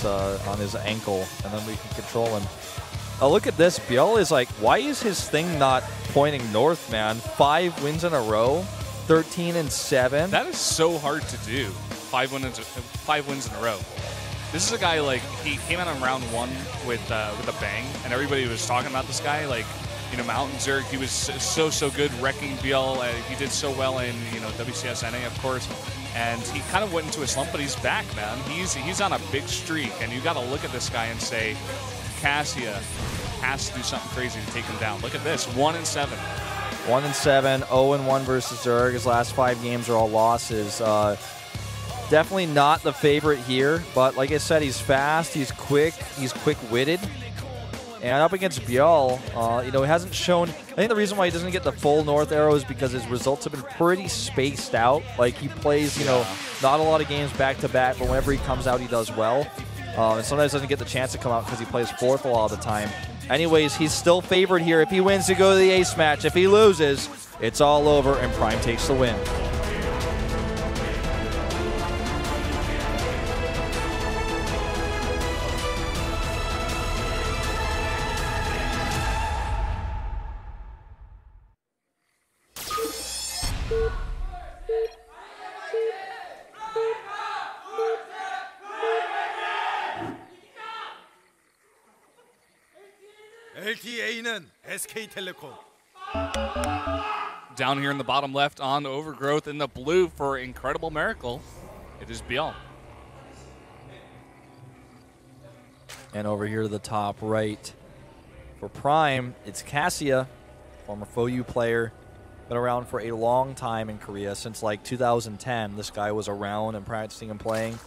on his ankle, and then we can control him. Oh, look at this. ByuL is like, why is his thing not pointing north, man? 5 wins in a row, 13-7. That is so hard to do. 5 wins in a row. This is a guy, like, he came out on round 1 with a bang, and everybody was talking about this guy. Like, you know, Mountain Zerg, he was so good wrecking ByuL. He did so well in, you know, WCS NA, of course. And he kind of went into a slump, but he's back, man. He's on a big streak, and you got to look at this guy and say, KassiA has to do something crazy to take him down. Look at this, 1-7. 1-7, 0-1 versus Zerg. His last 5 games are all losses. Definitely not the favorite here, but like I said, he's fast, he's quick-witted. And up against ByuL, you know, he hasn't shown. I think the reason why he doesn't get the full north arrow is because his results have been pretty spaced out. Like, he plays, you know, not a lot of games back-to-back, but whenever he comes out, he does well. And sometimes doesn't get the chance to come out because he plays fourth a lot of the time. Anyways, he's still favored here. If he wins, to go to the ace match. If he loses, it's all over, and Prime takes the win. LTA는 SK텔레콤. Down here in the bottom left on Overgrowth in the blue for Incredible Miracle, it is ByuL. And over here to the top right for Prime, it's KassiA, former FOU player. Been around for a long time in Korea, since like 2010. This guy was around and practicing and playing.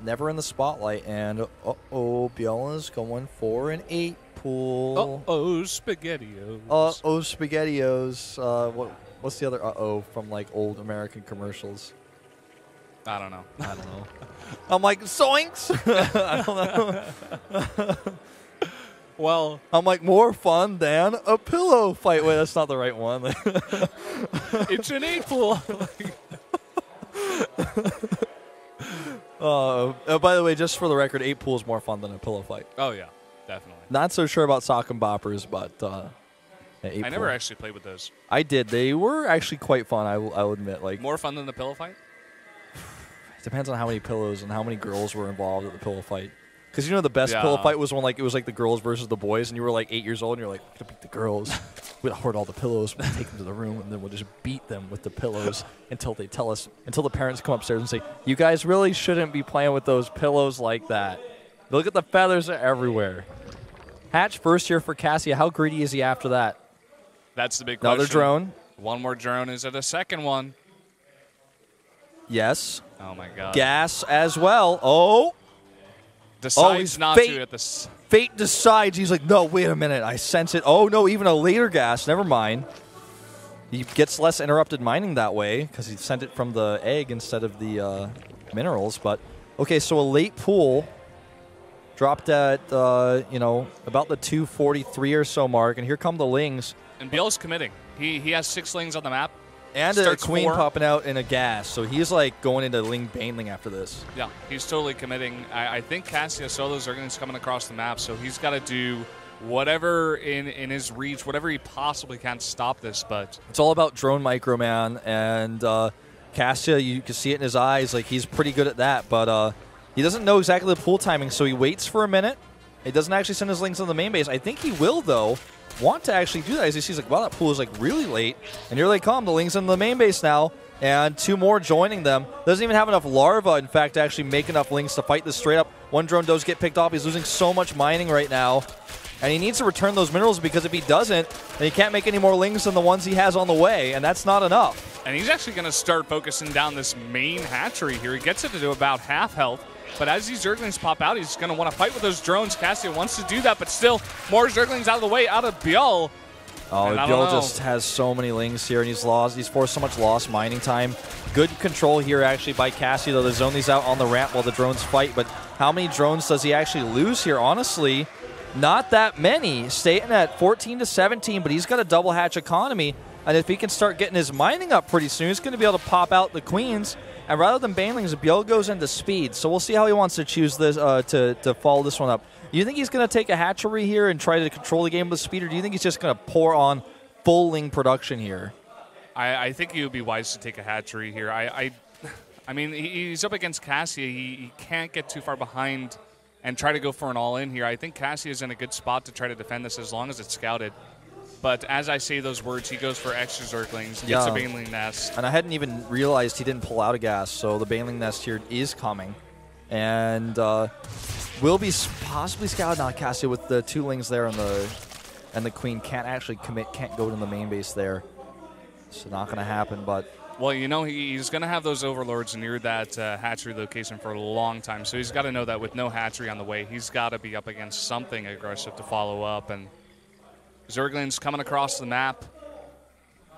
Never in the spotlight, and ByuL is going for an 8 pool. SpaghettiOs. SpaghettiOs. What's the other from like old American commercials? I don't know. I'm like, zoinks! I don't know. Well, I'm like, more fun than a pillow fight. Wait, that's not the right one. It's an 8 pool. By the way, just for the record, 8 pool is more fun than a pillow fight. Oh, yeah, definitely. Not so sure about sock and boppers, but I never actually played with those. I did. They were actually quite fun, I'll admit. Like, more fun than the pillow fight? It depends on how many pillows and how many girls were involved at the pillow fight. Because, you know, the best pillow fight was when, like, it was like the girls versus the boys, and you were like 8 years old, and you're like, we're going to beat the girls. We'll hoard all the pillows, we'll take them to the room, and then we'll just beat them with the pillows until they tell us, until the parents come upstairs and say, you guys really shouldn't be playing with those pillows like that. Look at the feathers everywhere. Hatch first here for KassiA. How greedy is he after that? That's the big question. Another drone. One more drone. Is it a second one? Yes. Oh, my God. Gas as well. Oh. Decides not to at this. Fate decides. He's like, no, wait a minute. I sense it. Oh, no, even a later gas. Never mind. He gets less interrupted mining that way because he sent it from the egg instead of the minerals. But, okay, so a late pool dropped at, you know, about the 243 or so mark. And here come the Lings. And ByuL's committing. He has 6 Lings on the map. And a queen popping out in a gas. So he's like going into Ling Baneling after this. Yeah, he's totally committing. I think KassiA solo Zerglings coming across the map, so he's got to do whatever in his reach, whatever he possibly can to stop this. But it's all about drone micro, man. And KassiA, you can see it in his eyes. Like, he's pretty good at that. But he doesn't know exactly the pool timing, so he waits for a minute. He doesn't actually send his Lings on the main base. I think he will, though, want to actually do that. As he sees, like, wow, that pool is like really late. And here they come. The Lings in the main base now. And 2 more joining them. Doesn't even have enough larva, in fact, to actually make enough Lings to fight this straight up. One drone does get picked off. He's losing so much mining right now. And he needs to return those minerals, because if he doesn't, then he can't make any more Lings than the ones he has on the way. And that's not enough. And he's actually going to start focusing down this main hatchery here. He gets it to do about half health. But as these Zerglings pop out, he's going to want to fight with those drones. KassiA wants to do that, but still, more Zerglings out of the way, out of ByuL. Oh, ByuL just has so many Lings here, and he's forced so much lost mining time. Good control here, actually, by KassiA, though. They zone these out on the ramp while the drones fight. But how many drones does he actually lose here? Honestly, not that many. Staying at 14-17, but he's got a double hatch economy. And if he can start getting his mining up pretty soon, he's going to be able to pop out the queens And rather than banelings, ByuL goes into speed. So we'll see how he wants to choose this to follow this one up. Do you think he's going to take a hatchery here and try to control the game with speed, or do you think he's just going to pour on full Ling production here? I think he would be wise to take a hatchery here. I mean, he's up against KassiA. He can't get too far behind and try to go for an all-in here. I think KassiA is in a good spot to try to defend this as long as it's scouted. But as I say those words, he goes for extra Zerglings, gets a Baneling Nest. And I hadn't even realized he didn't pull out a gas, so the Baneling Nest here is coming. And will be possibly scouted now, KassiA, with the 2 Lings there and the Queen can't actually commit, can't go to the main base there. So not going to happen, but... Well, you know, he's going to have those Overlords near that hatchery location for a long time, so he's got to know that with no hatchery on the way, he's got to be up against something aggressive to follow up. And Zerglings coming across the map.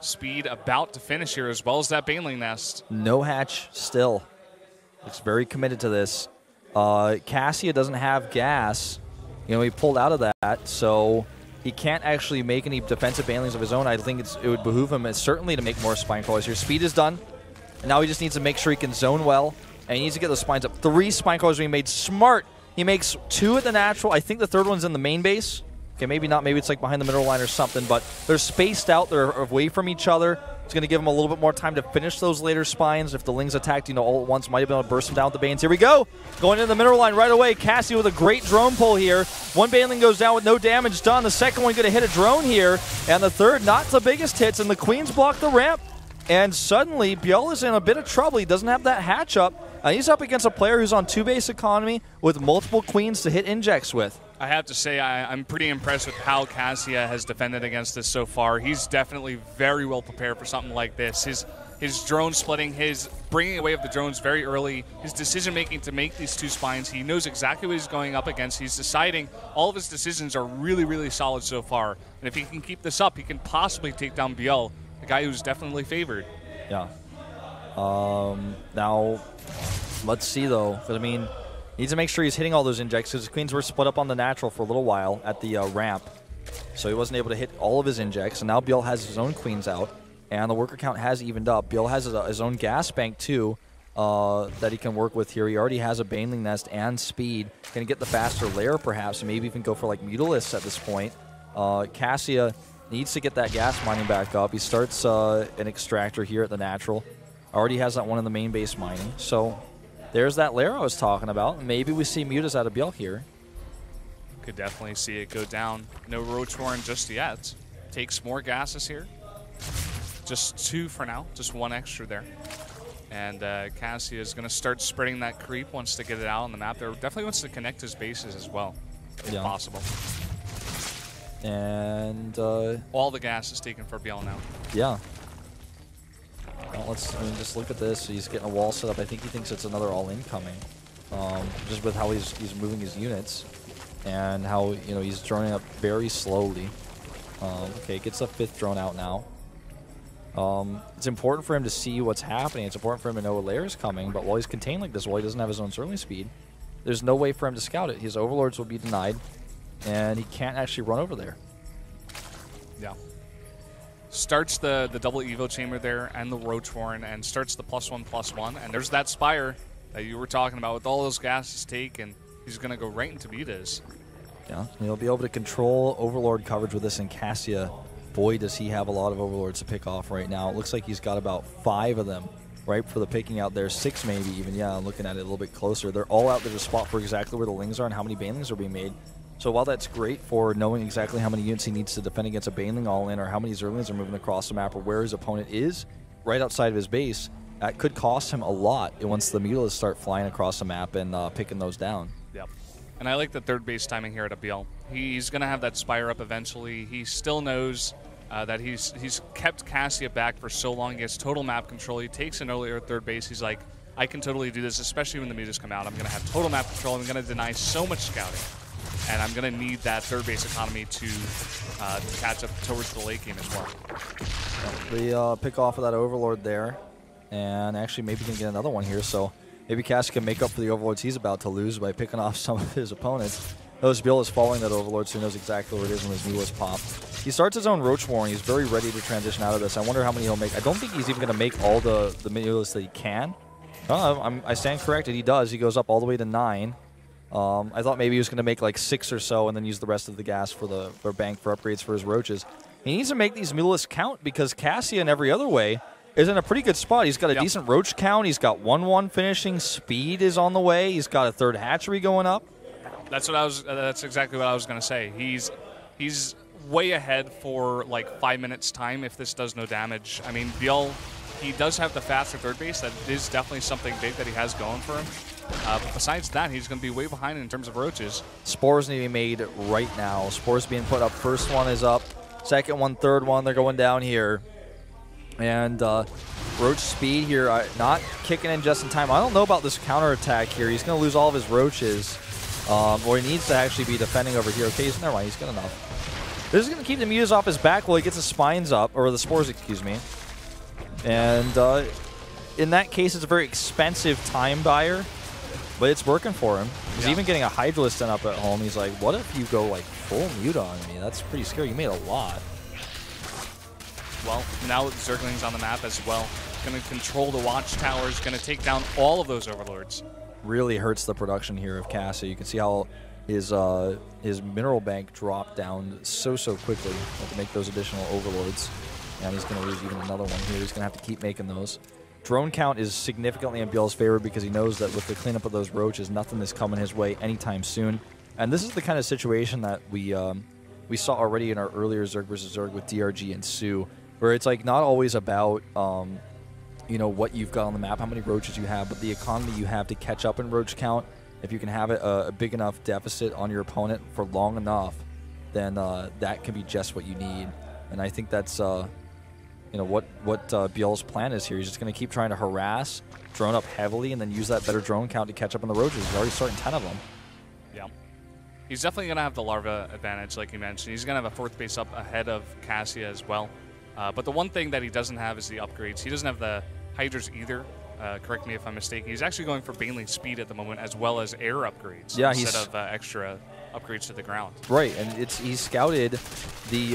Speed about to finish here, as well as that Baneling Nest. No hatch still. Looks very committed to this. KassiA doesn't have gas. You know, he pulled out of that, so he can't actually make any defensive banelings of his own. I think it would behoove him certainly to make more spine crawlers here. Speed is done, and now he just needs to make sure he can zone well, and he needs to get those spines up. 3 spine crawlers being made. Smart. He makes 2 at the natural. I think the 3rd one's in the main base. Okay, maybe not. Maybe it's like behind the middle line or something, but they're spaced out. They're away from each other. It's going to give him a little bit more time to finish those later spines. If the Lings attacked, you know, all at once, might have been able to burst them down with the Banes. Here we go. Going into the middle line right away. KassiA with a great drone pull here. 1 Baneling goes down with no damage done. The 2nd one going to hit a drone here. And the 3rd, not the biggest hits. And the Queens block the ramp. And suddenly, ByuL is in a bit of trouble. He doesn't have that hatch up. He's up against a player who's on 2 base economy with multiple Queens to hit injects with. I have to say, I'm pretty impressed with how KassiA has defended against this so far. He's definitely very well prepared for something like this. His drone splitting, his bringing away of the drones very early, his decision-making to make these 2 spines. He knows exactly what he's going up against. He's deciding. All of his decisions are really, really solid so far. And if he can keep this up, he can possibly take down ByuL, a guy who's definitely favored. Yeah. Now, let's see, though. Because, I mean, he needs to make sure he's hitting all those injects because the Queens were split up on the natural for a little while at the ramp. So he wasn't able to hit all of his injects. And now ByuL has his own Queens out. And the worker count has evened up. ByuL has his own gas bank, too, that he can work with here. He already has a Baneling Nest and speed. Going to get the faster lair, perhaps, and maybe even go for, like, Mutalisks at this point. KassiA needs to get that gas mining back up. He starts an extractor here at the natural. Already has that one in the main base mining. So there's that lair I was talking about. Maybe we see Mutas out of ByuL here. Could definitely see it go down. No Roach Warren just yet. Takes more gases here. Just 2 for now. Just 1 extra there. And KassiA is going to start spreading that creep, wants to get it out on the map there. Definitely wants to connect his bases as well, if possible. And all the gas is taken for ByuL now. Yeah. Well, just look at this. He's getting a wall set up. I think he thinks it's another all-in coming, just with how he's moving his units and how he's droning up very slowly. Okay, gets the 5th drone out now. It's important for him to see what's happening. It's important for him to know what layer is coming. But while he's contained like this, while he doesn't have his own Surly speed, there's no way for him to scout it. His Overlords will be denied, and he can't actually run over there. Yeah. Starts the double Evo chamber there and the Roach Warren and starts the +1/+1. And there's that Spire that you were talking about with all those gases taken. He's going to go right into Mutas. Yeah, he'll be able to control Overlord coverage with this in KassiA. Boy, does he have a lot of Overlords to pick off right now. It looks like he's got about 5 of them ripe for the picking out there. 6 maybe even. Yeah, I'm looking at it a little bit closer. They're all out there to spot for exactly where the Lings are and how many Banelings are being made. So while that's great for knowing exactly how many units he needs to defend against a Baneling all-in or how many Zerglings are moving across the map or where his opponent is right outside of his base, that could cost him a lot once the Mutalisks start flying across the map and picking those down. Yep. And I like the 3rd base timing here at ByuL. He's going to have that Spire up eventually. He still knows that he's kept KassiA back for so long. He has total map control. He takes an earlier 3rd base. He's like, I can totally do this, especially when the Mutas come out. I'm going to have total map control. I'm going to deny so much scouting. And I'm going to need that 3rd base economy to catch up towards the late game as well. They pick off of that Overlord there. And actually maybe can get another one here. So maybe KassiA can make up for the Overlords he's about to lose by picking off some of his opponents. Notice ByuL is following that Overlord, so he knows exactly where it is when his Mutalisks pop. He starts his own Roach Warren. He's very ready to transition out of this. I wonder how many he'll make. I don't think he's even going to make all the Mutalisks that he can. I stand corrected. He does. He goes up all the way to 9. I thought maybe he was going to make like 6 or so and then use the rest of the gas for bank for upgrades for his roaches. He needs to make these Mulus count because KassiA in every other way is in a pretty good spot. He's got a decent roach count. He's got 1-1 finishing. Speed is on the way. He's got a 3rd hatchery going up. That's exactly what I was going to say. He's way ahead for like 5 minutes time if this does no damage. I mean, ByuL, he does have the faster 3rd base. That is definitely something big that he has going for him. But besides that, he's going to be way behind in terms of roaches. Spores need to be made right now. Spores being put up. First one is up. Second one, third one, they're going down here. And roach speed here, not kicking in just in time. I don't know about this counterattack here. He's going to lose all of his roaches. Or he needs to actually be defending over here. Okay, never mind, he's got enough. This is going to keep the Muse off his back while he gets his spines up, or the spores, excuse me. And in that case, it's a very expensive time buyer, but it's working for him. He's even getting a Hydralisk up at home. He's like, what if you go like full mute on me? That's pretty scary. You made a lot. Well, now with Zerglings on the map as well, going to control the watchtowers, going to take down all of those overlords. Really hurts the production here of KassiA. You can see how his mineral bank dropped down so quickly to make those additional overlords. And he's going to lose even another one here. He's going to have to keep making those. Drone count is significantly in ByuL's favor because he knows that with the cleanup of those roaches, nothing is coming his way anytime soon. And this is the kind of situation that we saw already in our earlier Zerg versus Zerg with DRG and Sue, where it's like not always about you know, what you've got on the map, how many roaches you have, but the economy you have to catch up in roach count. If you can have a big enough deficit on your opponent for long enough, then that can be just what you need. And I think that's you know what ByuL's plan is here. He's just going to keep trying to harass, drone up heavily, and then use that better drone count to catch up on the roaches. He's already starting 10 of them. Yeah. He's definitely going to have the larva advantage, like you mentioned. He's going to have a 4th base up ahead of KassiA as well. But the one thing that he doesn't have is the upgrades. He doesn't have the Hydras either. Correct me if I'm mistaken. He's actually going for Baneling speed at the moment, as well as air upgrades instead of extra upgrades to the ground. Right, and he's scouted the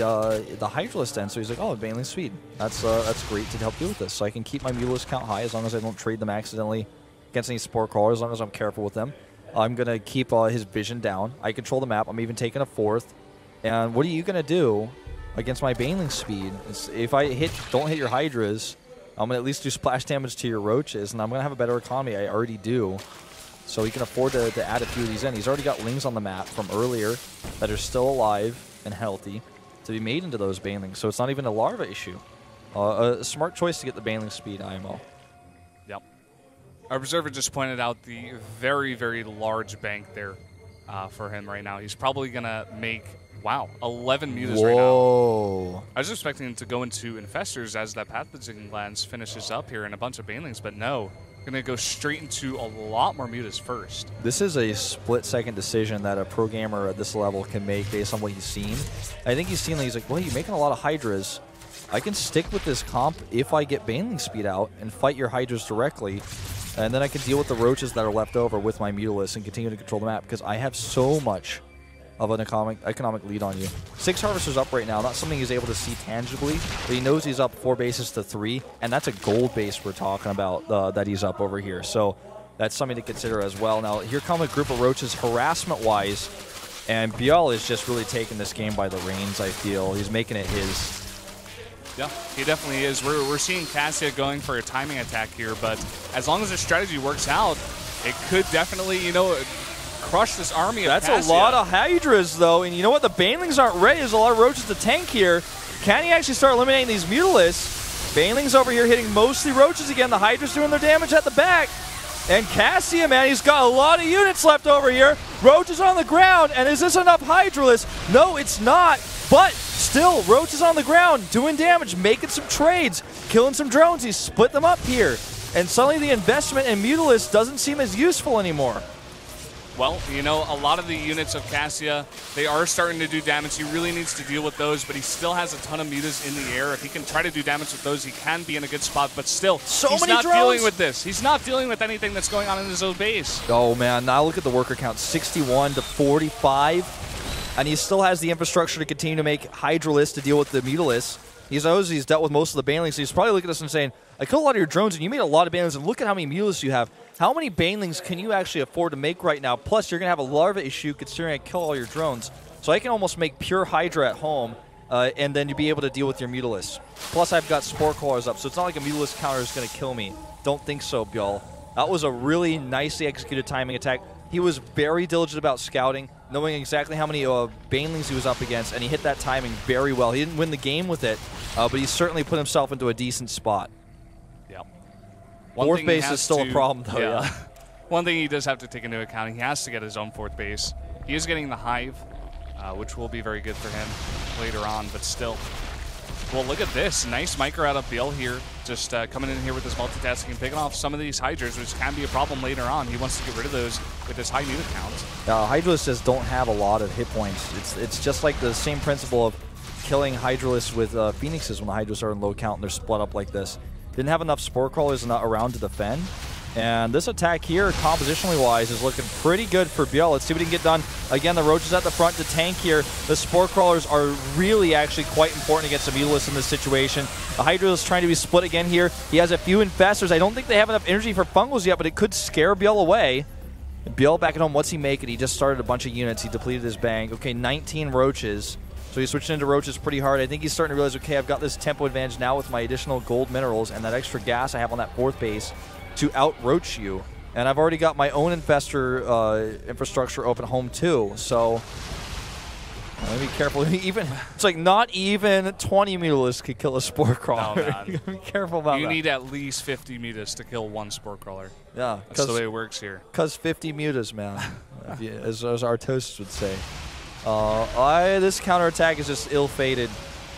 Hydralisk den, so he's like, oh, Baneling speed. That's great to help deal with this. So I can keep my Mulus count high as long as I don't trade them accidentally against any Spore Crawlers, as long as I'm careful with them. I'm going to keep his vision down. I control the map. I'm even taking a 4th. And what are you going to do against my Baneling speed? If I don't hit your Hydras, I'm going to at least do splash damage to your roaches, and I'm going to have a better economy. I already do. So he can afford to add a few of these in. He's already got Lings on the map from earlier that are still alive and healthy to be made into those Banelings. So it's not even a larva issue. A smart choice to get the Baneling speed IMO. Yep. Our observer just pointed out the very, very large bank there for him right now. He's probably going to make... Wow, 11 mutas right now. I was expecting him to go into Infestors as that Pathogen Glands finishes up here and a bunch of Banelings, but no. Going to go straight into a lot more mutas first. This is a split-second decision that a pro gamer at this level can make based on what he's seen. I think he's seen that he's like, well, you're making a lot of Hydras. I can stick with this comp if I get Baneling speed out and fight your Hydras directly, and then I can deal with the roaches that are left over with my Mutalisk and continue to control the map because I have so much of an economic lead on you. 6 Harvesters up right now, not something he's able to see tangibly, but he knows he's up 4 bases to 3, and that's a gold base we're talking about that he's up over here. So that's something to consider as well. Now, here come a group of roaches harassment-wise, and ByuL is just really taking this game by the reins, I feel. He's making it his. Yeah, he definitely is. We're seeing KassiA going for a timing attack here, but as long as his strategy works out, it could definitely, you know, crush this army of KassiA. That's a lot of Hydras, though, and you know what? The Banelings aren't ready. There's a lot of roaches to tank here. Can he actually start eliminating these Mutalisks? Banelings over here hitting mostly roaches again. The Hydras doing their damage at the back. And KassiA, man, he's got a lot of units left over here. Roaches on the ground, and is this enough Hydralisks? No, it's not, but still, roaches on the ground, doing damage, making some trades, killing some drones. He's split them up here, and suddenly the investment in Mutalisks doesn't seem as useful anymore. Well, you know, a lot of the units of KassiA, they are starting to do damage. He really needs to deal with those, but he still has a ton of mutas in the air. If he can try to do damage with those, he can be in a good spot, but still, he's not dealing with this. He's not dealing with anything that's going on in his own base. Oh, man, now look at the worker count, 61 to 45, and he still has the infrastructure to continue to make Hydralisks to deal with the Mutalisks. He knows he's dealt with most of the Banelings, so he's probably looking at this and saying, I killed a lot of your drones, and you made a lot of banelings, and look at how many mules you have. How many banelings can you actually afford to make right now? Plus, you're going to have a larva issue considering I kill all your drones. So I can almost make pure Hydra at home, and then you'll be able to deal with your Mutalisk. Plus, I've got Spore Crawlers up, so it's not like a Mutalisk counter is going to kill me. Don't think so, ByuL. That was a really nicely executed timing attack. He was very diligent about scouting, knowing exactly how many banelings he was up against, and he hit that timing very well. He didn't win the game with it, but he certainly put himself into a decent spot. Yeah. Fourth base is still a problem, though. Yeah. One thing he does have to take into account, he has to get his own fourth base. He is getting the Hive, which will be very good for him later on, but still. Well, look at this. Nice micro out of ByuL here. Just coming in here with this multitasking and picking off some of these Hydras, which can be a problem later on. He wants to get rid of those with his high unit count. Hydralisks just don't have a lot of hit points. It's just like the same principle of killing Hydralisks with Phoenixes when the Hydras are in low count and they're split up like this. Didn't have enough Spore Crawlers around to defend. And this attack here, compositionally-wise, is looking pretty good for ByuL. Let's see what he can get done. Again, the Roach is at the front to tank here. The Spore Crawlers are really actually quite important against the Mutalisk in this situation. The Hydra is trying to be split again here. He has a few Infestors. I don't think they have enough energy for Fungals yet, but it could scare ByuL away. ByuL back at home, what's he making? He just started a bunch of units. He depleted his bank. Okay, 19 Roaches. So he's switching into Roaches pretty hard. I think he's starting to realize, okay, I've got this tempo advantage now with my additional gold minerals and that extra gas I have on that fourth base to out-roach you. And I've already got my own Infestor infrastructure open home too, so let me be careful. It's like not even 20 Mutalisks could kill a Spore Crawler. No, you gotta be careful about that. You need at least 50 Mutas to kill one Spore Crawler. Yeah. That's the way it works here. Because 50 Mutas, man, as Artosis would say. This counterattack is just ill-fated.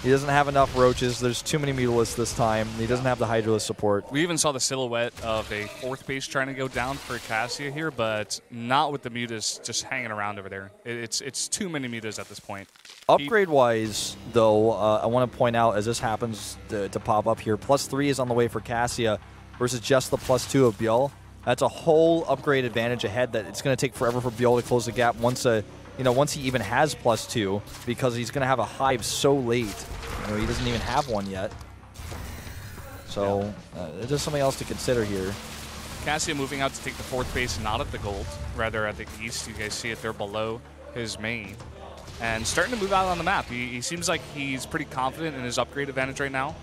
He doesn't have enough Roaches. There's too many Mutalisks this time. He doesn't have the Hydralisk support. We even saw the silhouette of a fourth base trying to go down for KassiA here, but not with the Mutas just hanging around over there. It's too many Mutas at this point. Upgrade-wise, though, I want to point out, as this happens to pop up here, +3 is on the way for KassiA versus just the +2 of ByuL. That's a whole upgrade advantage ahead that it's going to take forever for ByuL to close the gap once he even has +2, because he's going to have a Hive so late. He doesn't even have one yet. So it's just something else to consider here. KassiA moving out to take the fourth base, not at the gold, rather at the east. You guys see it there below his main. And starting to move out on the map. He seems like he's pretty confident in his upgrade advantage right now.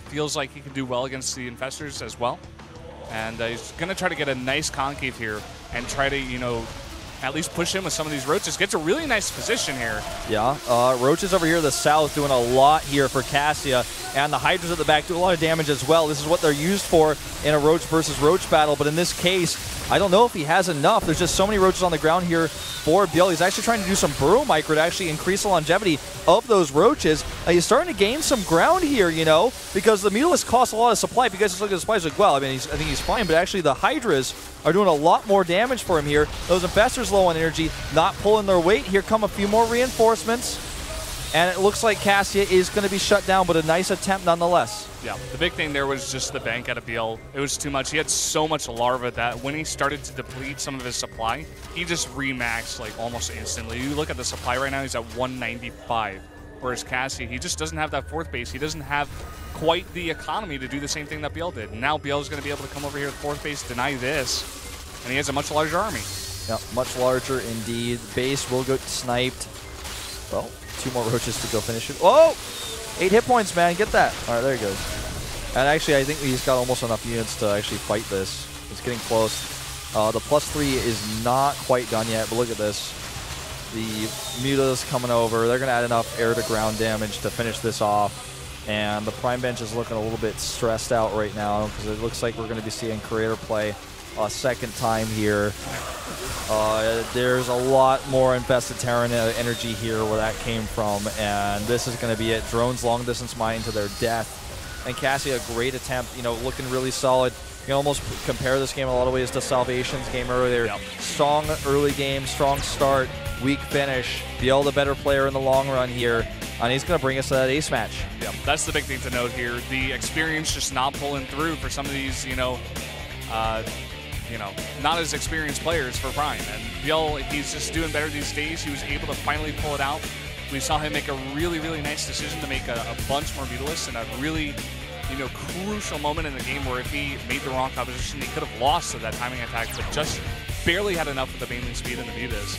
Feels like he can do well against the Infestors as well. And he's going to try to get a nice concave here and try to, at least push in with some of these Roaches. Gets a really nice position here. Yeah, Roaches over here in the south doing a lot here for KassiA, and the Hydras at the back do a lot of damage as well. This is what they're used for in a Roach versus Roach battle, but in this case, I don't know if he has enough. There's just so many Roaches on the ground here for ByuL. He's actually trying to do some Burrow Micro to actually increase the longevity of those Roaches. He's starting to gain some ground here, because the Mutalisk costs a lot of supply. If you guys just look at the supplies, like, well, I think he's fine, but actually the Hydras are doing a lot more damage for him here. Those Infestors low on energy, not pulling their weight. Here come a few more reinforcements. And it looks like KassiA is going to be shut down, but a nice attempt nonetheless. Yeah, the big thing there was just the bank out of ByuL. It was too much. He had so much larva that when he started to deplete some of his supply, he just remaxed like almost instantly. You look at the supply right now, he's at 195. Whereas KassiA, he just doesn't have that fourth base. He doesn't have quite the economy to do the same thing that ByuL did. And now ByuL is going to be able to come over here at fourth base, deny this, and he has a much larger army. Yeah, much larger indeed. Base will go sniped. Well, 2 more Roaches to go finish it. Oh! 8 hit points, man. Get that. All right, there he goes. And actually, I think he's got almost enough units to actually fight this. It's getting close. The +3 is not quite done yet, but look at this. The Mutas coming over. They're going to add enough air-to-ground damage to finish this off. And the Prime Bench is looking a little bit stressed out right now because it looks like we're going to be seeing Creator play a second time here. There's a lot more Infested Terran energy here where that came from, and this is going to be it. Drones long distance mining to their death. And KassiA, a great attempt, looking really solid. You can almost compare this game in a lot of ways to Salvation's game earlier. Yep. Strong early game, strong start, weak finish. ByuL the better player in the long run here, and he's going to bring us to that ace match. Yep. That's the big thing to note here. The experience just not pulling through for some of these, not as experienced players for Prime. And ByuL, he's just doing better these days. He was able to finally pull it out. We saw him make a really, really nice decision to make a bunch more Mutalisks and a really, crucial moment in the game where if he made the wrong composition, he could have lost to that timing attack, but just barely had enough with the Baneling speed and the mutas,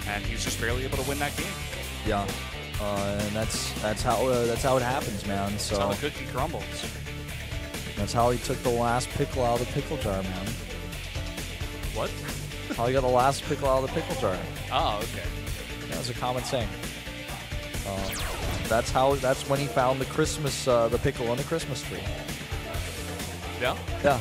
and he's just barely able to win that game. Yeah, and that's how it happens, man. So that's how the cookie crumbles. That's how he took the last pickle out of the pickle jar, man. What? How he got the last pickle out of the pickle jar. Oh, okay. That was a common saying. That's when he found the pickle on the Christmas tree. Yeah? Yeah.